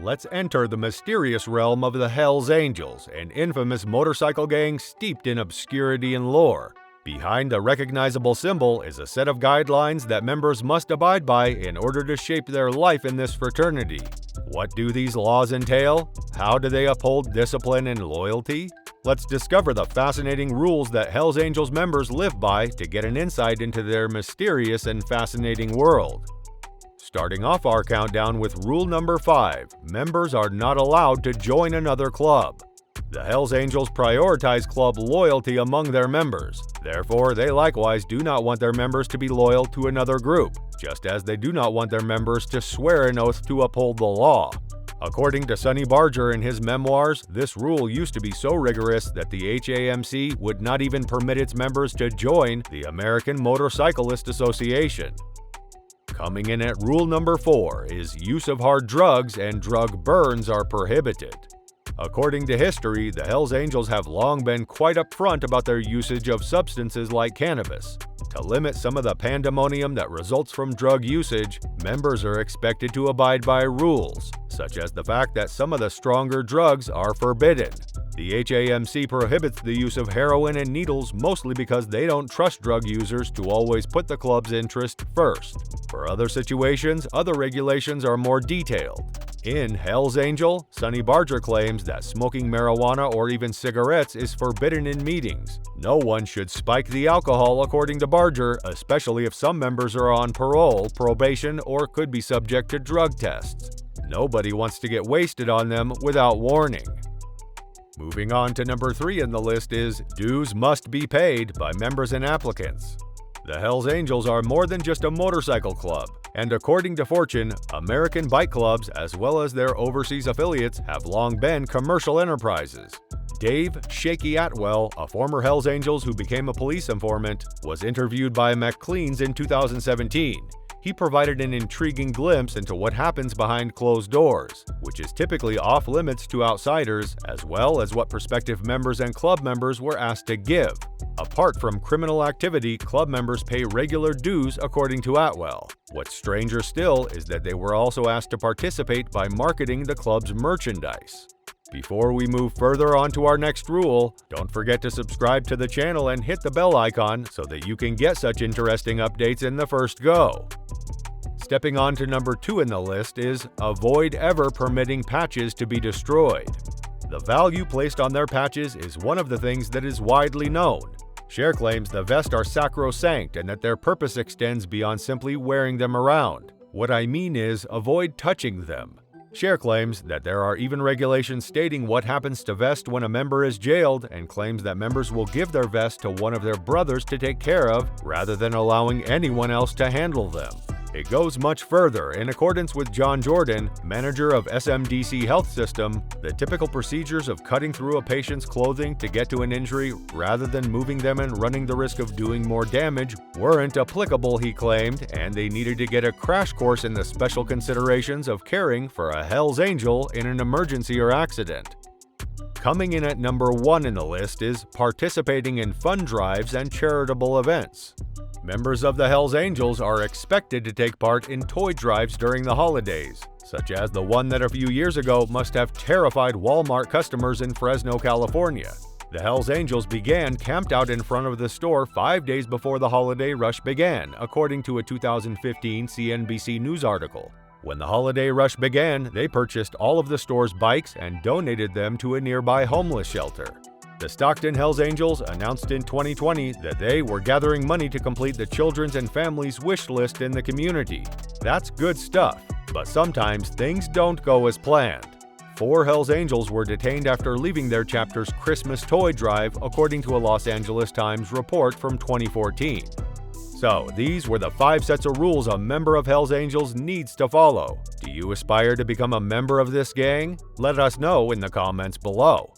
let's enter the mysterious realm of the Hells Angels, an infamous motorcycle gang steeped in obscurity and lore. Behind the recognizable symbol is a set of guidelines that members must abide by in order to shape their life in this fraternity. What do these laws entail? How do they uphold discipline and loyalty? Let's discover the fascinating rules that Hells Angels members live by to get an insight into their mysterious and fascinating world. Starting off our countdown with rule number 5, members are not allowed to join another club. The Hells Angels prioritize club loyalty among their members. Therefore, they likewise do not want their members to be loyal to another group, just as they do not want their members to swear an oath to uphold the law. According to Sonny Barger in his memoirs, this rule used to be so rigorous that the HAMC would not even permit its members to join the American Motorcyclist Association. Coming in at rule number 4 is use of hard drugs and drug burns are prohibited. According to history, the Hells Angels have long been quite upfront about their usage of substances like cannabis. To limit some of the pandemonium that results from drug usage, members are expected to abide by rules, such as the fact that some of the stronger drugs are forbidden. The HAMC prohibits the use of heroin and needles mostly because they don't trust drug users to always put the club's interest first. For other situations, other regulations are more detailed. In Hells Angel, Sonny Barger claims that smoking marijuana or even cigarettes is forbidden in meetings. No one should spike the alcohol according to Barger, especially if some members are on parole, probation, or could be subject to drug tests. Nobody wants to get wasted on them without warning. Moving on to number 3 in the list is dues must be paid by members and applicants. The Hells Angels are more than just a motorcycle club, and according to Fortune, American bike clubs as well as their overseas affiliates have long been commercial enterprises. Dave "Shaky" Atwell, a former Hells Angels who became a police informant, was interviewed by McLean's in 2017. He provided an intriguing glimpse into what happens behind closed doors, which is typically off-limits to outsiders, as well as what prospective members and club members were asked to give. Apart from criminal activity, club members pay regular dues according to Atwell. What's stranger still is that they were also asked to participate by marketing the club's merchandise. Before we move further on to our next rule, don't forget to subscribe to the channel and hit the bell icon so that you can get such interesting updates in the first go. Stepping on to number 2 in the list is avoid ever permitting patches to be destroyed. The value placed on their patches is one of the things that is widely known. Cher claims the vests are sacrosanct and that their purpose extends beyond simply wearing them around. What I mean is avoid touching them. Cher claims that there are even regulations stating what happens to vests when a member is jailed and claims that members will give their vest to one of their brothers to take care of rather than allowing anyone else to handle them. It goes much further. In accordance with John Jordan, manager of SMDC Health System, the typical procedures of cutting through a patient's clothing to get to an injury rather than moving them and running the risk of doing more damage weren't applicable, he claimed, and they needed to get a crash course in the special considerations of caring for a Hells Angel in an emergency or accident. Coming in at number 1 in the list is participating in fun drives and charitable events. Members of the Hells Angels are expected to take part in toy drives during the holidays, such as the one that a few years ago must have terrified Walmart customers in Fresno, California. The Hells Angels began camped out in front of the store 5 days before the holiday rush began, according to a 2015 CNBC News article. When the holiday rush began, they purchased all of the store's bikes and donated them to a nearby homeless shelter. The Stockton Hells Angels announced in 2020 that they were gathering money to complete the children's and families' wish list in the community. That's good stuff, but sometimes things don't go as planned. 4 Hells Angels were detained after leaving their chapter's Christmas toy drive, according to a Los Angeles Times report from 2014. So, these were the 5 sets of rules a member of Hells Angels needs to follow. Do you aspire to become a member of this gang? Let us know in the comments below.